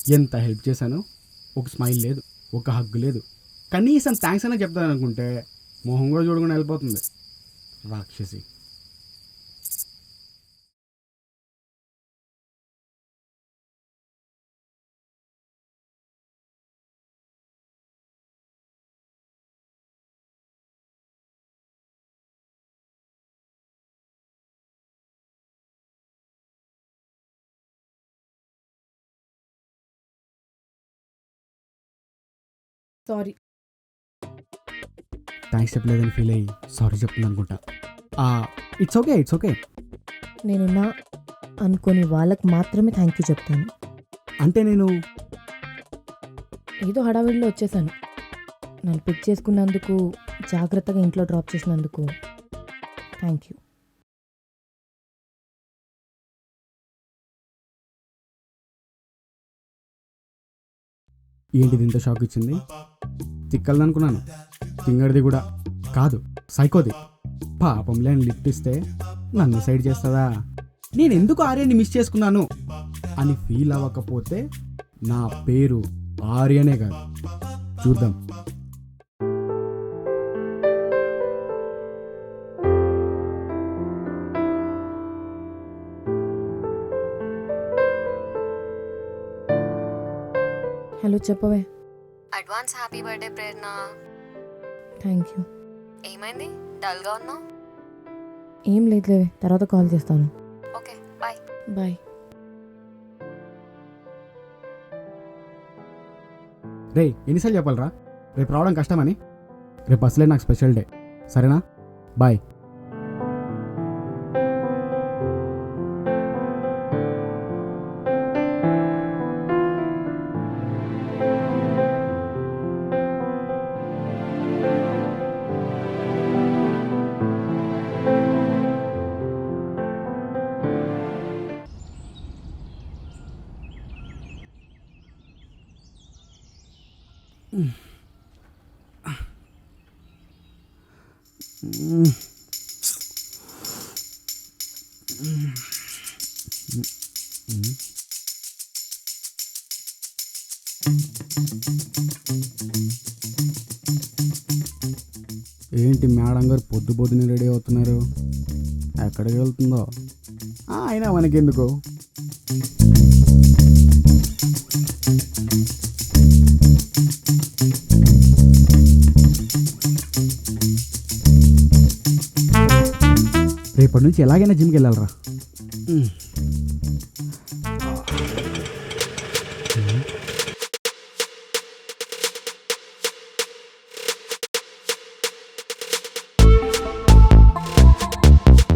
ఎంత హెల్ప్ చేశాను, ఒక స్మైల్ లేదు, ఒక హగ్ లేదు, కనీసం థ్యాంక్స్ అయినా చెప్తాను అనుకుంటే మొహం కూడా చూడకుండా వెళ్ళిపోతుంది రాక్షసి. సారీ. థ్యాంక్స్ చెప్పలేదని ఫీల్ అయ్యి సారీ చెప్తుంది అనుకుంటా. It's okay, it's okay. నేనున్నా అనుకోని వాళ్ళకి మాత్రమే థ్యాంక్ యూ చెప్తాను. అంటే నేను ఏదో హడావిడిలో వచ్చేసాను. నన్ను పిక్ చేసుకున్నందుకు, జాగ్రత్తగా ఇంట్లో డ్రాప్ చేసినందుకు థ్యాంక్ యూ. ఏంటిది ఇంత షాక్ ఇచ్చింది? తిక్కలదనుకున్నాను, తింగడిది కూడా కాదు, సైకోది. పాపం లేని లిఫ్ట్ ఇస్తే నన్ను సైడ్ చేస్తుందా? నేను ఎందుకు ఆర్యన్ని మిస్ చేసుకున్నాను అని ఫీల్ అవ్వకపోతే నా పేరు ఆర్యనే కాదు. చూద్దాం. హలో, చెప్పవే. Advance happy birthday Prerana. Thank you. ఏమైంది, డల్గా ఉన్నావు? ఏం లేదులేవే, తర్వాత కాల్ చేస్తాను. Okay, bye. బాయ్. రే, ఎన్నిసార్లు చెప్పాలరా రేపు రావడం కష్టమని? రేపు అసలే నాకు స్పెషల్ డే, సరేనా? బాయ్. ఏంటి మేడం గారు పొద్దు పొద్దునే రెడీ అవుతున్నారు? ఎక్కడికి వెళ్తుందో అయినా మనకెందుకు. రేపటి నుంచి ఎలాగైనా జిమ్కి వెళ్ళాలరా.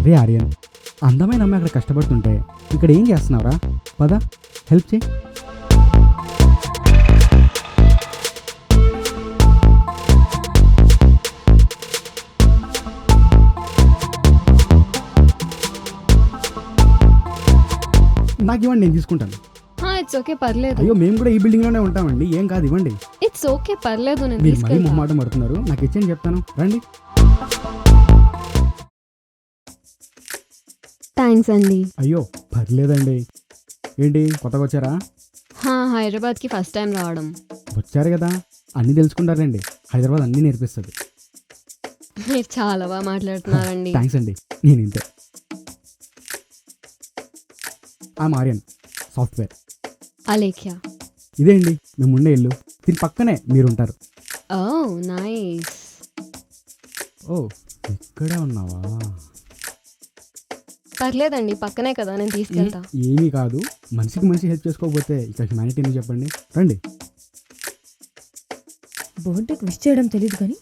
రే ఆర్యన్, అందమైన అమ్మాయి అక్కడ కష్టపడుతుంటే ఇక్కడ ఏం చేస్తున్నావురా? పద, హెల్ప్ చేయి. నాకు ఇవ్వండి, నేను తీసుకుంటాను. ఇట్స్ ఓకే, పర్లేదు. అయ్యో, మేము కూడా ఈ బిల్డింగ్ లోనే ఉంటామండి, ఏం కాదు, ఇవ్వండి. ఇట్స్ ఓకే, పర్లేదు, నేను మీరు మరీ తీసుకెళ్తా. మొహమాటం పడుతున్నారు, నాకు ఇచ్చేయండి చెప్తాను, రండి. థ్యాంక్స్ అండి. అయ్యో పర్లేదండి. ఏంటి కొత్తగా వచ్చారా? హైదరాబాద్కి ఫస్ట్ టైం రావడం. వచ్చారు కదా, అన్నీ తెలుసుకుంటారండి. హైదరాబాద్ అన్నీ నేర్పిస్తుంది. మీరు చాలా బాగా మాట్లాడుతున్నారండి. థ్యాంక్స్ అండి, నేను ఇంతే. ఆర్యన్, సాఫ్ట్వేర్. అలేఖ్య. ఇదే అండి మేము ఉండే ఇల్లు, దీని పక్కనే మీరుంటారు. ఓ నైస్. ఓ, ఇక్కడే ఉన్నావా? పర్లేదండి, పక్కనే కదా, నేను తీసుకెళ్తా. ఏమీ కాదు, మనిషికి మనిషి హెల్ప్ చేసుకోకపోతే ఇక హ్యుమానిటీ అని చెప్పండి, రండి. బర్త్డేకి విష్ చేయడం తెలియదు కానీ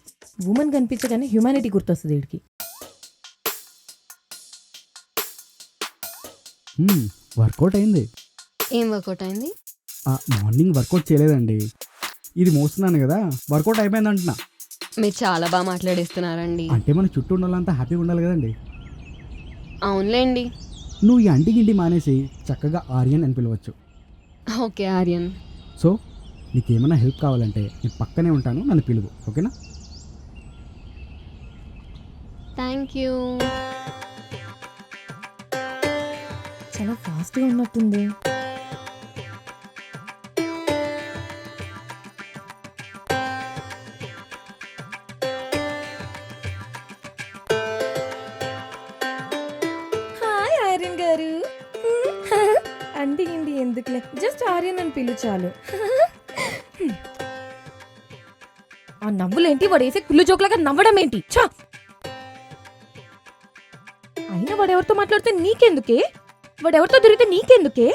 ఉమెన్ కనిపించగానే హ్యూమానిటీ గుర్తొస్తుంది వీడికి. వర్కౌట్ అయింది. ఏం వర్కౌట్ అయింది? మార్నింగ్ వర్కౌట్ చేయలేదండి, ఇది మోస్తున్నాను కదా, వర్కౌట్ అయిపోయింది అంటున్నా. మీరు చాలా బాగా మాట్లాడేస్తున్నారండి. అంటే మన చుట్టూ ఉన్న వాళ్ళంతా హ్యాపీగా ఉండాలి కదండి. అవునులేండి. నువ్వు ఈ అంటిగింటి మానేసి చక్కగా ఆర్యన్ అని పిలవచ్చు. ఓకే ఆర్యన్. సో నీకేమైనా హెల్ప్ కావాలంటే నేను పక్కనే ఉంటాను, నన్ను పిలువు, ఓకేనా? Thank you. చాలా ఫాస్ట్గా ఉన్నట్టుంది. అండి ఇండి ఎందుకులే, జస్ట్ ఆర్యన్ అని పిలు చాలు. ఆ నవ్వులేంటి, వాడు వేసే కుళ్ళు జోకులాగా నవ్వడం ఏంటి? ఛా! అయినా వాడెవరితో మాట్లాడితే నీకెందుకే, వాడెవరితో తిరిగితే నీకెందుకే?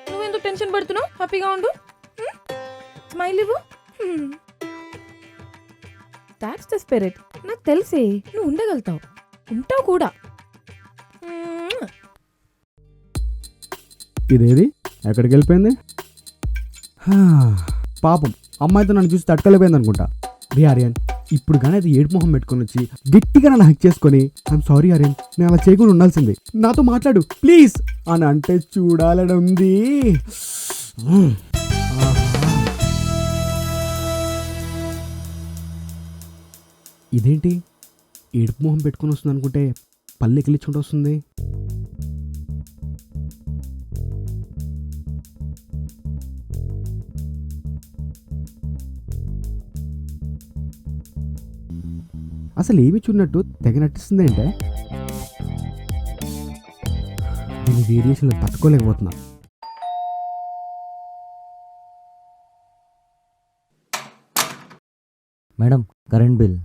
నువ్వెందుకు టెన్షన్ పడుతున్నావు? హ్యాపీగా ఉండు, స్మైల్ ఇవ్వు. That's the spirit. నాకు తెలిసే నువ్వు ఉండగలుగుతావు, ఉంటావు కూడా. ఇదేది ఎక్కడికి వెళ్ళిపోయింది? హా, పాపం అమ్మాయితో నన్ను చూసి తట్టుకోలేకపోయింది అనుకుంటా. రే ఆర్యన్, ఇప్పుడు కానీ అది ఏడు మొహం పెట్టుకొని వచ్చి గట్టిగా నన్ను హక్ చేసుకొని ఐఎమ్ సారీ ఆర్యన్, నేను అలా చేయకుండా ఉండాల్సింది, నాతో మాట్లాడు ప్లీజ్ అని అంటే చూడాలని ఉంది. ఇదేంటి ఏడుపు మొహం పెట్టుకొని వస్తుంది అనుకుంటే పళ్ళు ఎక్కిలించుకుంటూ వస్తుంది. అసలు ఏమి చూడనట్టు తెగ నటిస్తుంది అంటే దీని వేరియేషన్లో తట్టుకోలేకపోతున్నా. Madam current bill.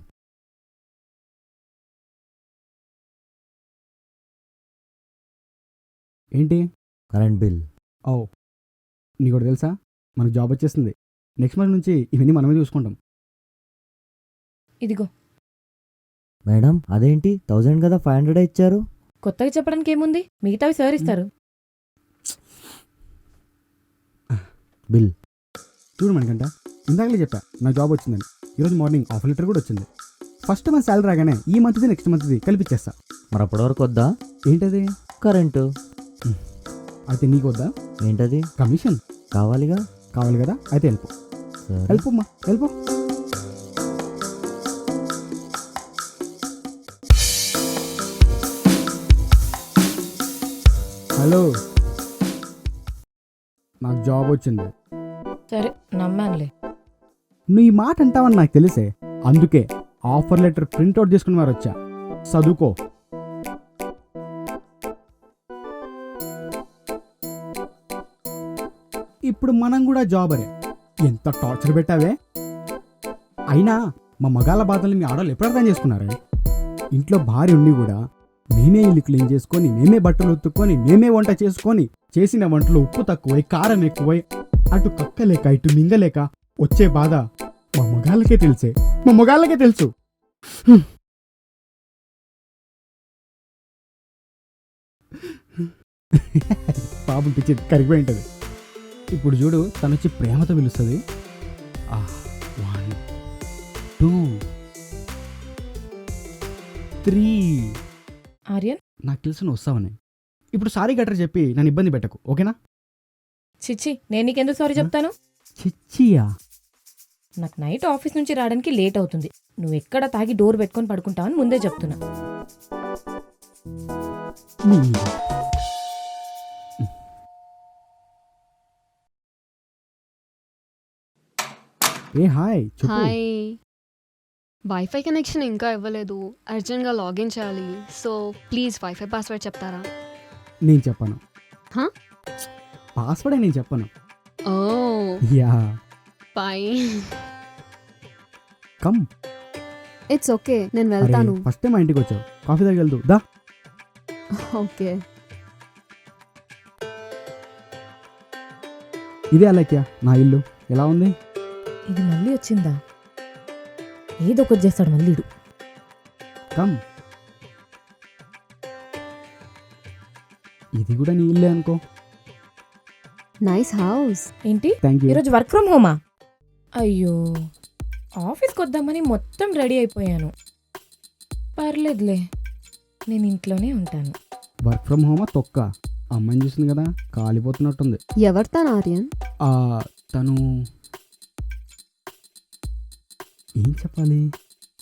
ఏంటి కరెంట్ బిల్. ఓ, నీకు కూడా తెలుసా మనకు జాబ్ వచ్చేస్తుంది. నెక్స్ట్ మంత్ నుంచి ఇవన్నీ మనమే చూసుకుంటాం. ఇదిగో. మేడం అదేంటి 1000 కదా 500 ఇచ్చారు? కొత్తగా చెప్పడానికి ఏముంది, మిగతావి సార్ ఇస్తారు. బిల్. చూడు మనకంట, ఇందాకలే చెప్పా నా జాబ్ వచ్చిందని. ఈరోజు మార్నింగ్ ఆఫర్ లెటర్ కూడా వచ్చింది. ఫస్ట్ మంత్ శాలరీ రాగానే ఈ మంత్ది నెక్స్ట్ మంత్ది కలిపిచ్చేస్తా. మరి అప్పటి వరకు వద్దా? ఏంటది? కరెంటు. అయితే నీకు వద్దా? ఏంటది? కమిషన్ కావాలిగా. కావాలి కదా, అయితే వెళ్ళిపో. సరే. వెళ్ళిపోమ్మా, వెళ్ళిపో. హలో, నాకు జాబ్ వచ్చింది. సరే నమ్మానులే. నువ్వు ఈ మాట అంటావని నాకు తెలిసే, అందుకే ఆఫర్ లెటర్ ప్రింట్అవుట్ చేసుకుని మరి వచ్చా. చదువుకో. ఇప్పుడు మనం కూడా జాబరే. ఎంత టార్చర్ పెట్టావే. అయినా మా మగాళ్ళ బాధలు మీ ఆడవాళ్ళు ఎప్పుడు అర్థం చేసుకున్నారే? ఇంట్లో భార్య ఉండి కూడా మేమే ఇల్లు క్లీన్ చేసుకొని, మేమే బట్టలు ఉత్తుకొని, మేమే వంట చేసుకొని, చేసిన వంటలో ఉప్పు తక్కువై కారం ఎక్కువై, అటు కక్కలేక ఇటు మింగలేక వచ్చే బాధ మా మగాళ్ళకే తెలుసే, మా మగాళ్ళకే తెలుసు. పాపం పిచ్చి కరిగిపోయి ఉంటుంది. ఇప్పుడు చూడు, తను వచ్చి ప్రేమతో పిలుస్తుంది. 1 2 3. ఆర్యన్, నాకు తెలుసు నువ్వు వస్తావని. ఇప్పుడు సారీ గట్రా చెప్పి నన్ను ఇబ్బంది పెట్టకు, ఓకేనా? చిచ్చి, నేను నీకెందుకు సారీ చెప్తాను? చిచ్చియా? నాకు నైట్ ఆఫీస్ నుంచి రావడానికి లేట్ అవుతుంది. నువ్వు ఎక్కడ తాగి డోర్ పెట్టుకొని పడుకుంటావని ముందే చెప్తున్నా. ఏ హాయ్, చెప్పు. హాయ్. వైఫై కనెక్షన్ ఇంకా ఇవ్వలేదు, అర్జెంట్గా లాగిన్ చేయాలి. సో ప్లీజ్ వైఫై పాస్వర్డ్ చెప్తారా? నేను చెప్పను. హా? పాస్వర్డే నేను చెప్పను. Oh yeah, bye. Come. It's okay, నేను వెళ్తాను. ఫస్ట్ టైం మా ఇంటికి వచ్చావు, కాఫీ తాగి వెళ్తూ దా. ఓకే. ఇదే అలక్య నా ఇల్లు. ఎలా ఉంది? ఇది మళ్ళీ వచ్చిందా? ఏదో ఒకటి చేస్తాడు మళ్ళీ. కమ్. ఇది కూడా నీ ఇల్లే అనుకో. Nice house. ఏంటి థ్యాంక్ యూ. ఈరోజు వర్క్ ఫ్రమ్ హోమా? అయ్యో, ఆఫీస్కి వద్దామని మొత్తం రెడీ అయిపోయాను. పర్లేదులే, నేను ఇంట్లోనే ఉంటాను. వర్క్ ఫ్రమ్ హోమా తొక్క. అమ్మాయిని చూసింది కదా, కాలిపోతున్నట్టుంది. ఎవరు తను ఆర్యన్? తను ఏం చెప్పాలి?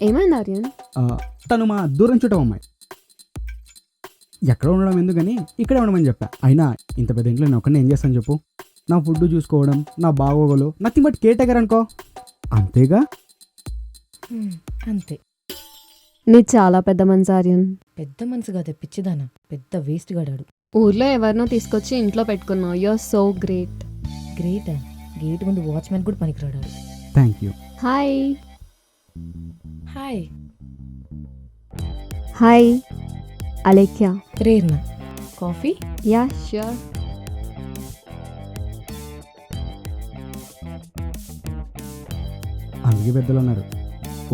ఏమైంది ఆర్యన్? తను మా దూరం చుట్టం అమ్మాయి. ఎక్కడ ఉండడం ఎందుకని ఇక్కడే ఉండమని చెప్పా. అయినా ఇంత పెద్ద ఇంట్లో నేను ఒక్కనే ఏం చేస్తాను చెప్పు? నా ఫుడ్ చూసుకోవడం, నా బాగోగలు, నథింగ్ బట్ కేర్ టేకర్ అనుకో. అంతేగా? అంతే. నీ చాలా పెద్ద మనసు ఆర్యన్. పెద్ద మనసు కాదే పిచ్చిదానా, పెద్ద వేస్ట్ గాడాడు. ఊర్లో ఎవరినో తీసుకొచ్చి ఇంట్లో పెట్టుకున్నావు. You are so great. Great. Gate ముందు వాచ్మెన్ కూడా పనికిరాడు. Thank you. Hi. Hi. Hi Alekhya. Prerna. Coffee? Yeah sure. అందుకే పెద్దలు అన్నారు,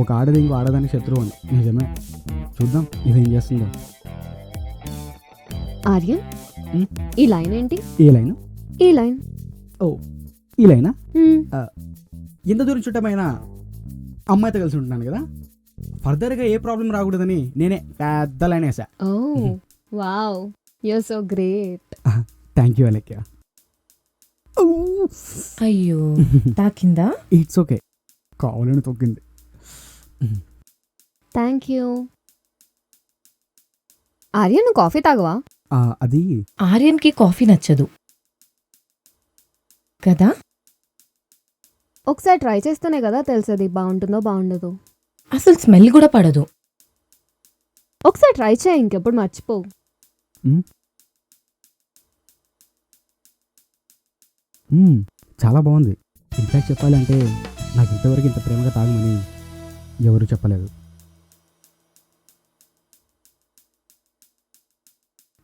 ఒక ఆడది ఇంకో ఆడదానికి శత్రువు అని. నిజమే. చూద్దాం ఇదేం చేస్తుందో. ఆర్యన్, హ్మ్? ఈ లైన్ ఏంటి? ఏ లైన్? ఈ లైన్. ఓ, ఈ లైనా? హ్మ్. ఎంత దూరం చుట్టమైనా అమ్మాయితో కలిసి ఉంటున్నాను కదా, ఫర్దర్గా ఏ ప్రాబ్లం రాకూడదని నేనే పెద్ద లైన్ వేసా. Oh wow, you're so great. Thank you Alekya. అయ్యో, తాకిందా? ఇట్స్ ఓకే, కావాలని తొక్కింది. Thank you. ఆర్యన్, నువ్వు కాఫీ తాగవా? అది ఆర్యన్కి కాఫీ నచ్చదు కదా. ఒకసారి ట్రై చేస్తేనే కదా తెలిసేది బాగుంటుందో బాగుండదో. అసలు స్మెల్ కూడా పడదు. ఒకసారి ట్రై చేయి, ఇంకెప్పుడు మర్చిపోవు. చాలా బాగుంది. ఇన్ఫాక్ట్ చెప్పాలంటే నాకు ఇంతవరకు ఇంత ప్రేమగా తాగమని ఎవరు చెప్పలేదు.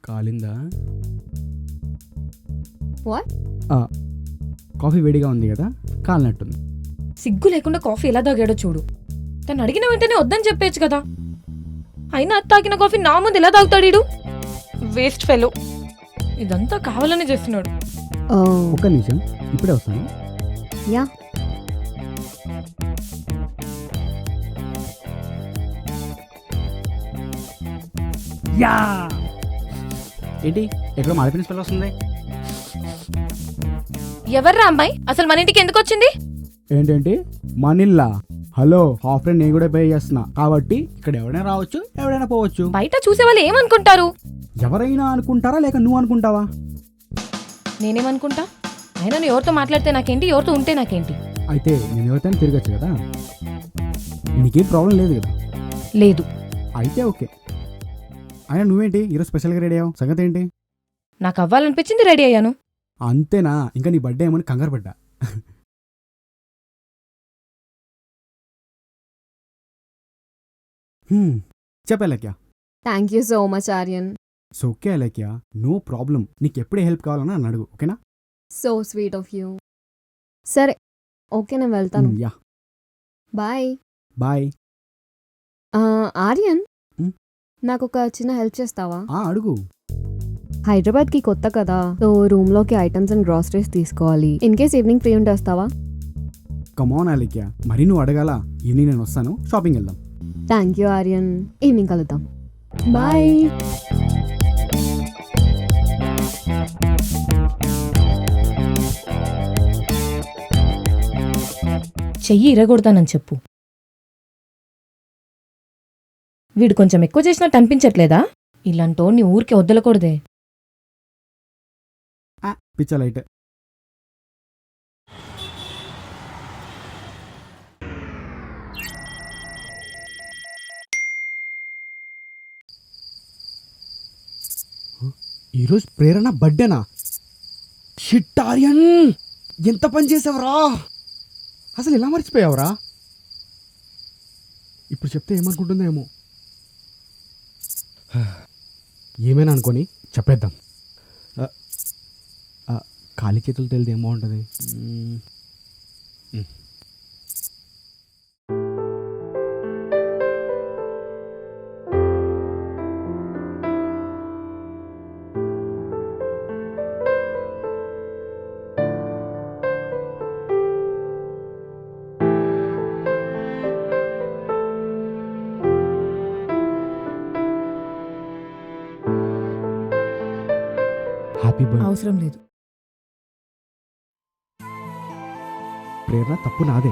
కాలిందా? What? కాఫీ వేడిగా ఉంది కదా, కాలినట్టుంది. సిగ్గు లేకుండా కాఫీ ఎలా తాగాడో చూడు. తను అడిగిన వెంటనే వద్దని చెప్పేచ్చు కదా. అయినా అది తాగిన కాఫీ నా ముందు ఎలా తాగుతాడు? Waste fellow. ఇదంతా కావాలని చేస్తున్నాడు. ఒక్క నిమిషం, ఇప్పుడే వస్తాను. యా. యా ఏంటి ఎక్కడ మాడిపోయిన స్మెల్ వస్తుంది? ఎవర్రా అమ్మాయి? అసలు మన ఇంటికి ఎందుకు వచ్చింది? ఏంటేంటి మనిల్లా? హలో, హాఫ్ ఫ్రెండ్ నేను కూడా పే చేస్తున్నా కాబట్టి ఇక్కడ ఎవరైనా రావచ్చు, ఎవరైనా పోవచ్చు. బయట చూసే వాళ్ళు ఏమనుకుంటారు? ఎవరైనా అనుకుంటారా లేక నువ్వు అనుకుంటావా? నేనేమనుకుంటా? అయినా నువ్వు ఎవరితో మాట్లాడితే నాకేంటి, ఎవరితో ఉంటే నాకేంటి? అయితే నేను ఎవరితోనే తిరగచ్చు కదా, నీకేం ప్రాబ్లం లేదు కదా. లేదు. అయితే ఓకే. అయినా నువ్వేంటి ఈరోజు స్పెషల్గా రెడీ అయ్యావు? సంగతి ఏంటి? నాకు అవ్వాలనిపించింది, రెడీ అయ్యాను. అంతేనా? ఇంకా నీ బర్త్డే ఏమని కంగారు పడ్డా. చెప్పా Alekhya. Thank you so much Aryan. So okay Alekhya, no problem. నీకు ఎప్పుడే హెల్ప్ కావాలన్నా నన్ను అడుగు, ఓకేనా? So sweet of you. సరే ఓకే, నేను వెళ్తాను. Yeah, bye. Bye. Aryan, Hmm? నాకు ఒక చిన్న హెల్ప్ చేస్తావా? అడుగు. హైదరాబాద్కి కొత్త కదా, సో రూమ్లోకి ఐటమ్స్ అండ్ గ్రాసరీస్ తీసుకోవాలి. ఇన్ కేస్ ఈవినింగ్ ఫ్రీ ఉంటే వస్తావా? కమాన్ అలెక్య, మరి నువ్వు అడగాల. ఈవినింగ్ నేను వస్తాను, షాపింగ్ వెళ్దాం. Thank you Aryan. ఈవినింగ్ కలుద్దాం. బాయ్. చెయ్యి ఇరగొడతానని చెప్పు. వీడు కొంచెం ఎక్కువ చేసినట్టు అనిపించట్లేదా? ఇలాంటోని ఊరికే వద్దలకూడదే. పిచ్చ లైట్. ఈరోజు ప్రేరణ బర్త్డేనా? షిట్ ఆర్యన్, ఎంత పని చేసావురా? అసలు ఎలా మర్చిపోయావురా? ఇప్పుడు చెప్తే ఏమనుకుంటుందో ఏమో. ఏమైనా అనుకొని చెప్పేద్దాం. ఖాళీ చేతులు తెలియదు ఏం బాగుంటుంది. Happy birthday. అవసరం లేదు. ప్రేరణ, తప్పు నాదే.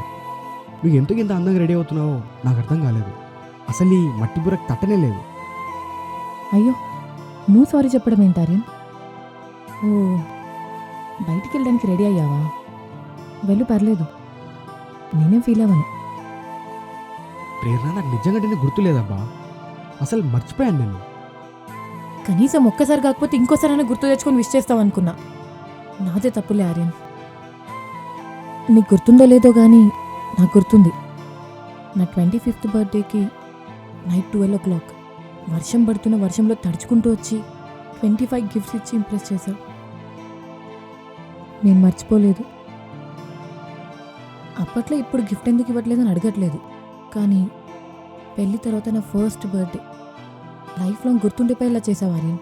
నువ్వు ఎందుకు ఇంత అందంగా రెడీ అవుతున్నావో నాకు అర్థం కాలేదు. అసలు ఈ మట్టి బుర్రకు తట్టనే లేదు. అయ్యో, నువ్వు సారీ చెప్పడం ఏంటార్యన్? ఓ, బయటికి వెళ్ళడానికి రెడీ అయ్యావా? వెళ్ళు, పర్లేదు, నేనేం ఫీల్ అవ్వను. ప్రేరణ, నాకు నిజంగా గుర్తులేదబ్బా. అసలు మర్చిపోయాను నేను. కనీసం ఒక్కసారి కాకపోతే ఇంకోసారైనా గుర్తు తెచ్చుకొని విష్ చేస్తావు అనుకున్నా. నాదే తప్పులే ఆర్యన్. నీకు గుర్తుందో లేదో కానీ నాకు గుర్తుంది. నా 25th బర్త్డేకి నైట్ 12 వర్షం పడుతున్న వర్షంలో తడుచుకుంటూ వచ్చి 25 గిఫ్ట్స్ ఇచ్చి ఇంప్రెస్ చేశావు. నేను మర్చిపోలేదు. అప్పట్లో ఇప్పుడు గిఫ్ట్ ఎందుకు ఇవ్వట్లేదని అడగట్లేదు, కానీ పెళ్లి తర్వాత నా ఫస్ట్ బర్త్డే లైఫ్ లాంగ్ గుర్తుండిపోయేలా చేసావు ఆర్యన్.